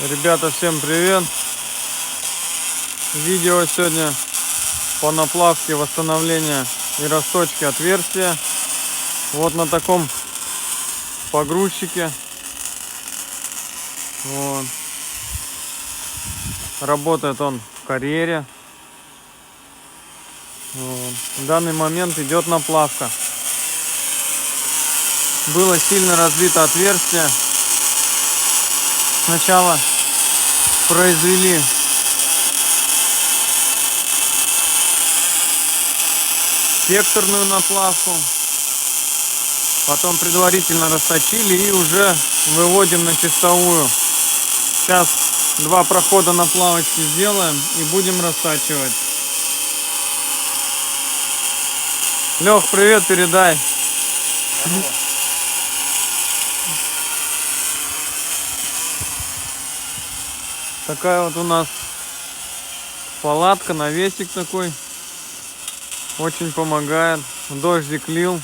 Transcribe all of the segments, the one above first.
Ребята, всем привет! Видео сегодня по наплавке восстановления и расточки отверстия. Вот на таком погрузчике. Вот. Работает он в карьере. Вот. В данный момент идет наплавка. Было сильно разбито отверстие. Сначала произвели секторную наплавку, потом предварительно расточили и уже выводим на чистовую. Сейчас 2 прохода наплавочки сделаем и будем растачивать. Лех, привет передай. Такая вот у нас палатка, навесик такой. Очень помогает. Дождик лил.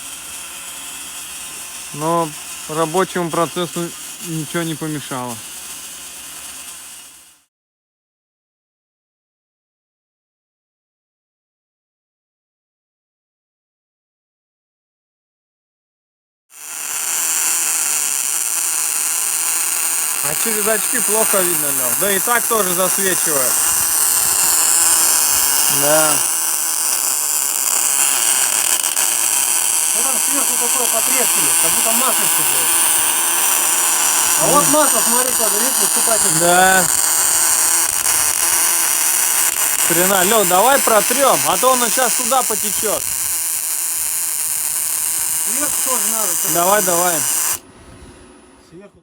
Но рабочему процессу ничего не помешало. А через очки плохо видно, Лёх. Да и так тоже засвечивает. Да. Ну там сверху такое потрескивает, как будто масло стекает. А вот масло, смотри, тоже, видишь, выступать. Да. Хрена, Лёх, давай протрем, а то он сейчас туда потечет. Сверху тоже надо. Давай. Сверху